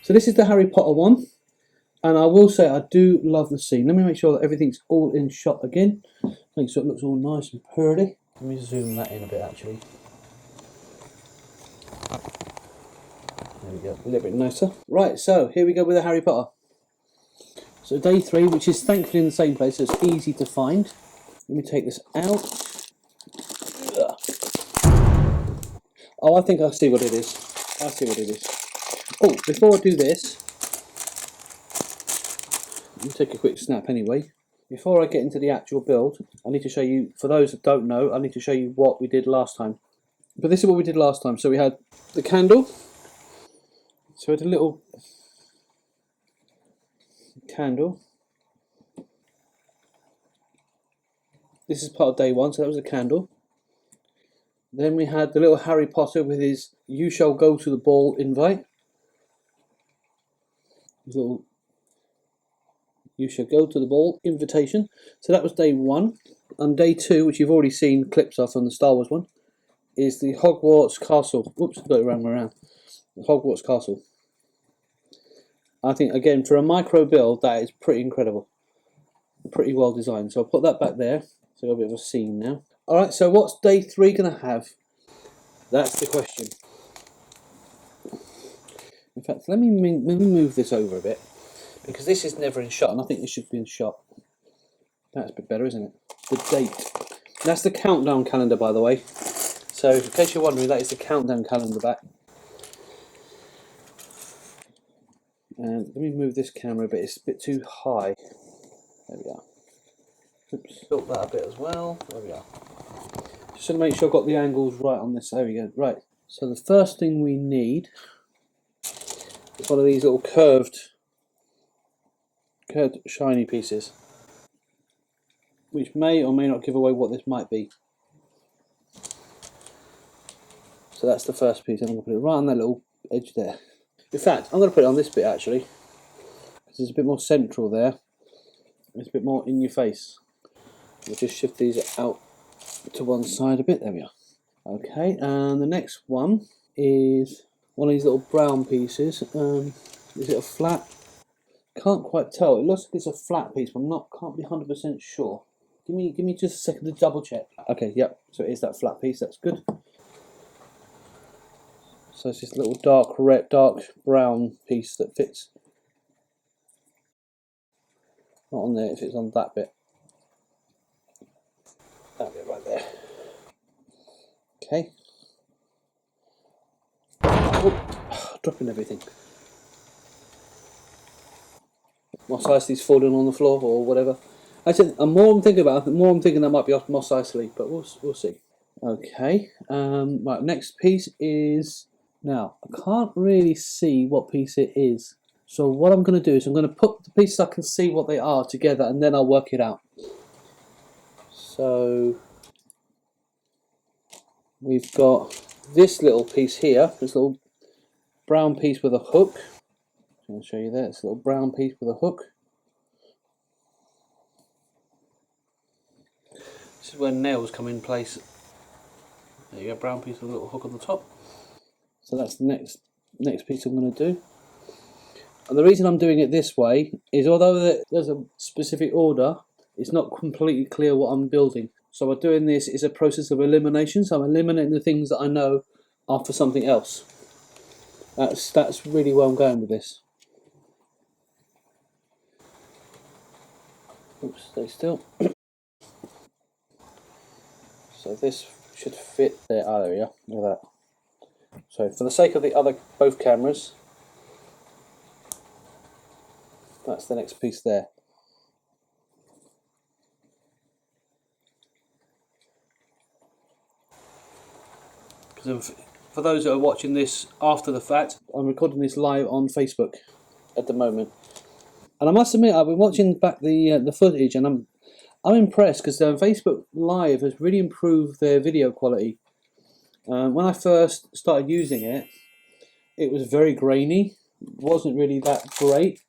So this is the Harry Potter one, and I will say I do love the scene. Let me make sure that everything's all in shot again. Make sure it looks all nice and pretty. Let me zoom that in a bit actually. There we go, a little bit nicer. Right, so here we go with the Harry Potter. So day 3, which is thankfully in the same place, so it's easy to find. Let me take this out. Oh, I think I see what it is. I see what it is. Oh, before I do this, let me take a quick snap anyway. Before I get into the actual build, I need to show you, for those that don't know, I need to show you what we did last time. But this is what we did last time. So we had the candle. So we had a little candle. This is part of day 1, so that was a candle. Then we had the little Harry Potter with his "You shall go to the ball" invite. His little "You shall go to the ball" invitation. So that was day 1. On day 2, which you've already seen clips of on the Star Wars one, is the Hogwarts Castle. Whoops, got it wrong way around. The Hogwarts Castle. I think, again, for a micro build, that is pretty incredible. Pretty well designed. So I'll put that back there. So I've got a bit of a scene now. Alright, so what's day 3 going to have? That's the question. In fact, let me move this over a bit, because this is never in shot, and I think this should be in shot. That's a bit better, isn't it? The date. That's the countdown calendar, by the way. So, in case you're wondering, that is the countdown calendar back. And let me move this camera a bit, it's a bit too high. There we are. Oops, tilt that a bit as well. There we are. Just to make sure I've got the angles right on this. There we go. Right. So the first thing we need is one of these little curved shiny pieces, which may or may not give away what this might be. So that's the first piece, and I'm going to put it right on that little edge there. In fact, I'm going to put it on this bit actually, because it's a bit more central there. It's a bit more in your face. We'll just shift these out to one side a bit. There we are. Okay, and the next one is one of these little brown pieces. Is it a flat? Can't quite tell. It looks like it's a flat piece, but can't be 100% sure. Give me just a second to double check. Okay, yep. So it is that flat piece. That's good. So it's this little dark brown piece that fits. Not on there. It fits on that bit. That bit right there. Okay. Oh, dropping everything. Moss Eisley's falling on the floor or whatever. Actually, the more I'm thinking about it, the more I'm thinking that might be off Moss Eisley, but we'll see. Okay. Right. Next piece is, now I can't really see what piece it is. So what I'm going to do is I'm going to put the pieces I can see what they are together, and then I'll work it out. So we've got this little piece here, this little brown piece with a hook. I'll show you that. It's a little brown piece with a hook. This is where nails come in place. There you go, brown piece with a little hook on the top. So that's the next piece I'm going to do. And the reason I'm doing it this way is, although there's a specific order, it's not completely clear what I'm building. So by doing this is a process of elimination. So I'm eliminating the things that I know are for something else. That's really where I'm going with this. Oops, stay still. So this should fit there. Ah, there we are. Look at that. So for the sake of both cameras, that's the next piece there. Because for those that are watching this after the fact, I'm recording this live on Facebook at the moment. And I must admit, I've been watching back the footage, and I'm impressed, because Facebook Live has really improved their video quality. When I first started using it, it was very grainy. It wasn't really that great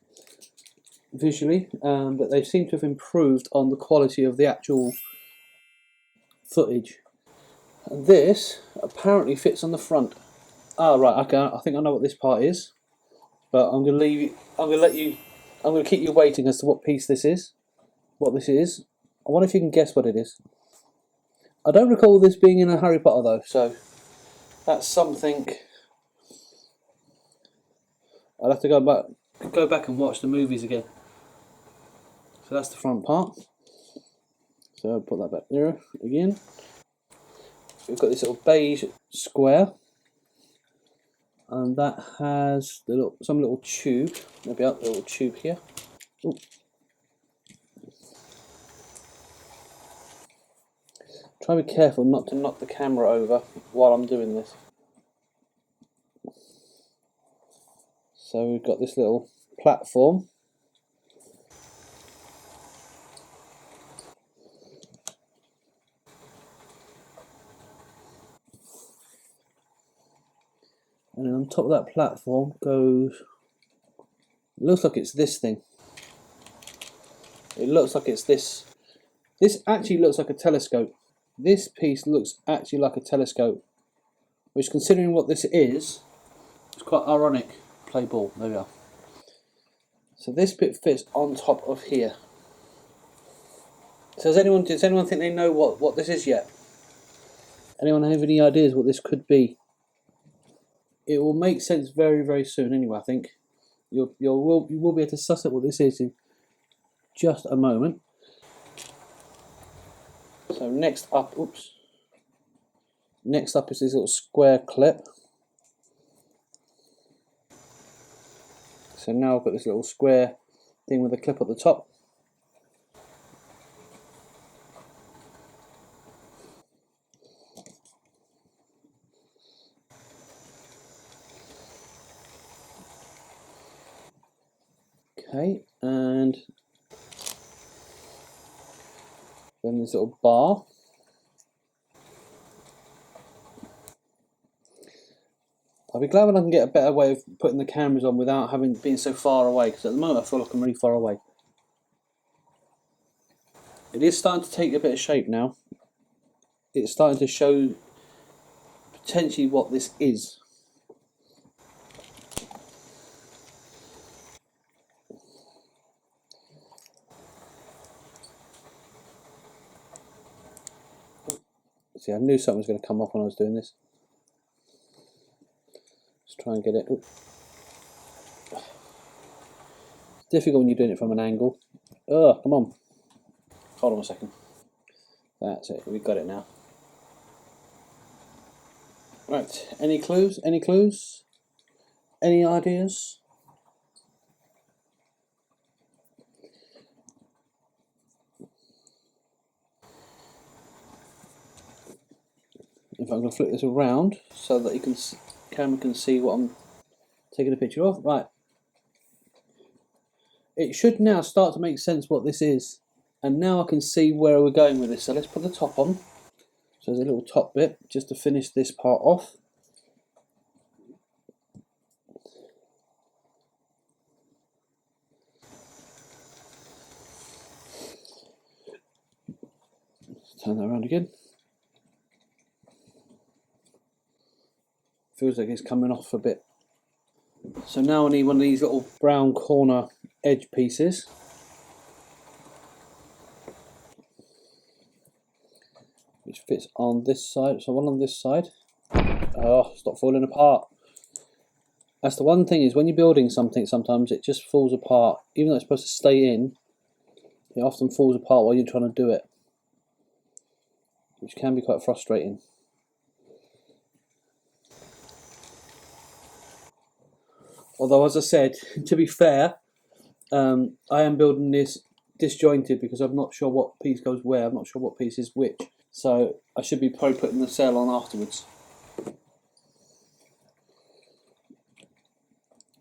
visually, but they seem to have improved on the quality of the actual footage. And this apparently fits on the front. Ah, right, okay, I think I know what this part is. But I'm going to leave you. I'm going to keep you waiting as to what piece this is. What this is. I wonder if you can guess what it is. I don't recall this being in a Harry Potter though, so that's something. I'll have to go back and watch the movies again. So that's the front part. So I'll put that back there again. We've got this little beige square, and that has some little tube. Maybe a little tube here. Ooh. Try to be careful not to knock the camera over while I'm doing this. So we've got this little platform. And then on top of that platform goes, it looks like it's this thing. It looks like it's this. This actually looks like a telescope. This piece looks actually like a telescope, which, considering what this is quite ironic. Play ball, there we are. So this bit fits on top of here. So does anyone think they know what this is yet? Anyone have any ideas what this could be? It will make sense very, very soon anyway, I think. You will be able to suss out what this is in just a moment. So next up is this little square clip. So now I've got this little square thing with a clip at the top. Okay, and then this little bar. I'll be glad when I can get a better way of putting the cameras on without being so far away, because at the moment I feel like I'm really far away. It is starting to take a bit of shape now. It's starting to show potentially what this is. See, I knew something was going to come off when I was doing this. Let's try and get it. It's difficult when you're doing it from an angle. Oh, come on. Hold on a second. That's it. We've got it now. Right. Any clues? Any clues? Any ideas? In fact, I'm going to flip this around so that camera can see what I'm taking a picture of. Right. It should now start to make sense what this is. And now I can see where we're going with this. So let's put the top on. So there's a little top bit just to finish this part off. Let's turn that around again. Feels like it's coming off a bit. So now I need one of these little brown corner edge pieces. Which fits on this side. So one on this side. Oh, stop falling apart. That's the one thing, is when you're building something, sometimes it just falls apart. Even though it's supposed to stay in, it often falls apart while you're trying to do it, which can be quite frustrating. Although, as I said, to be fair, I am building this disjointed because I'm not sure what piece goes where. I'm not sure what piece is which. So I should be probably putting the sail on afterwards.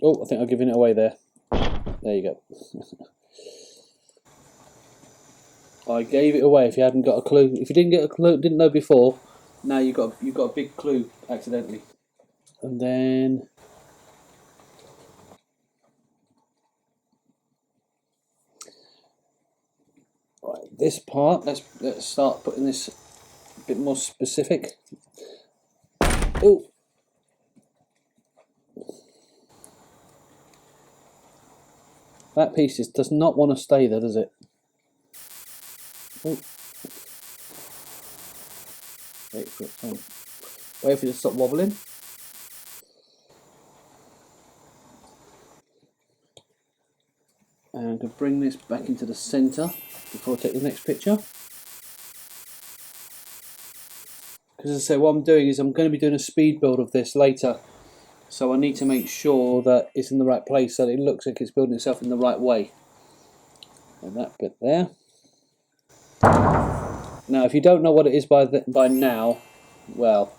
Oh, I think I'm giving it away there. There you go. I gave it away. If you hadn't got a clue, if you didn't get a clue, didn't know before, now you've got a big clue accidentally. And then right, this part. Let's start putting this a bit more specific. Oh. That piece just does not want to stay there, does it? Oh. Wait for it to stop wobbling. And I'm going to bring this back into the centre before I take the next picture. Because as I say, what I'm doing is I'm going to be doing a speed build of this later. So I need to make sure that it's in the right place so that it looks like it's building itself in the right way. And that bit there. Now, if you don't know what it is by now, well,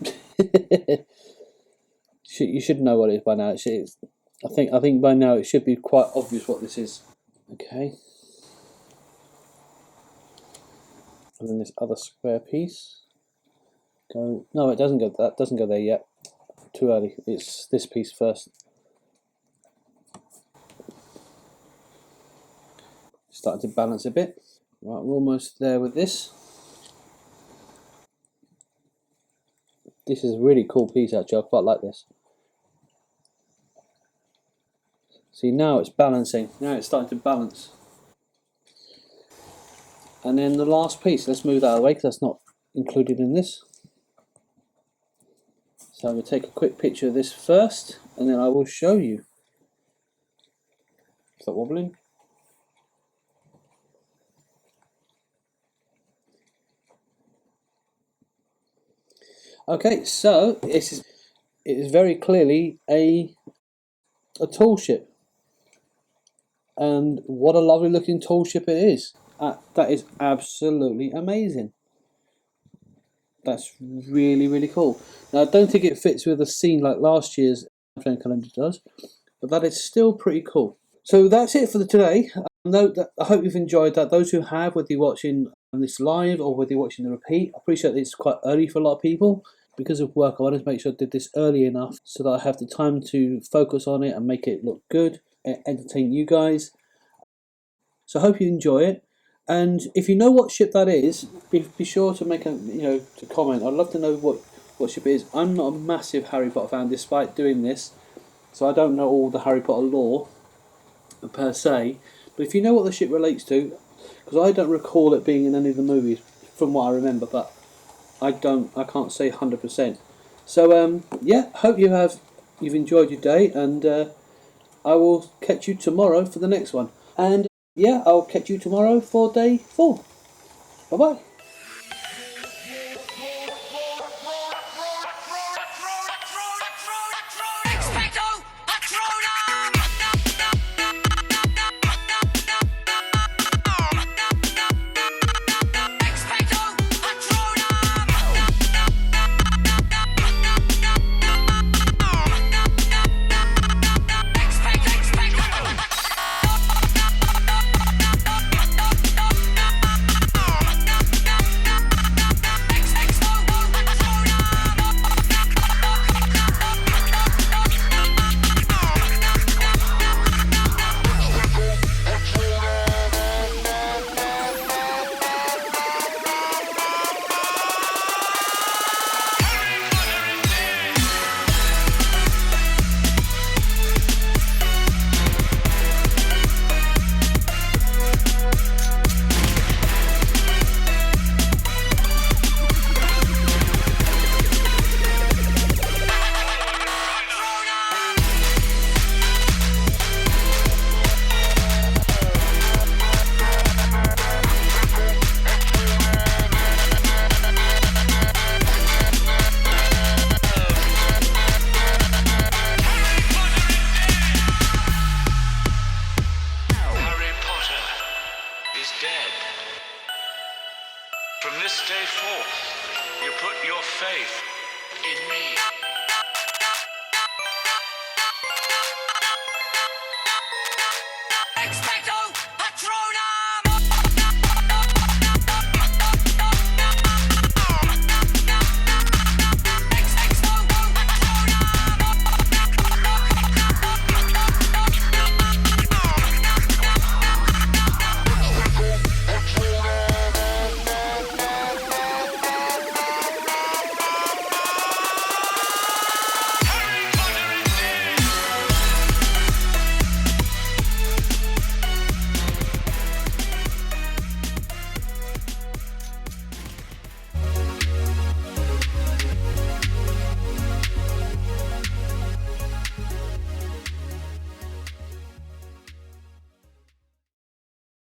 you should know what it is by now. I think by now it should be quite obvious what this is. Okay. And then this other square piece. No, it doesn't go. That doesn't go there yet. Too early. It's this piece first. Starting to balance a bit. Right, we're almost there with this. This is a really cool piece actually. I quite like this. See, now it's balancing. Now it's starting to balance. And then the last piece. Let's move that out of the way because that's not included in this. So I'm going to take a quick picture of this first, and then I will show you. Is that wobbling? Okay, so it is very clearly a tall ship, and what a lovely looking tall ship it is. That is absolutely amazing. That's really, really cool. Now, I don't think it fits with a scene like last year's Drumstrang calendar does, but that is still pretty cool. So that's it for today. Note that I hope you've enjoyed that. Those who have, whether you're watching this live or whether you're watching the repeat, I appreciate that it's quite early for a lot of people. Because of work, I wanted to make sure I did this early enough so that I have the time to focus on it and make it look good and entertain you guys. So I hope you enjoy it. And if you know what ship that is, be sure to make to comment. I'd love to know what ship it is. I'm not a massive Harry Potter fan, despite doing this, so I don't know all the Harry Potter lore per se. But if you know what the ship relates to, because I don't recall it being in any of the movies from what I remember, but I can't say 100%. So yeah, hope you've enjoyed your day, and I will catch you tomorrow for the next one. And yeah, I'll catch you tomorrow for day 4. Bye bye.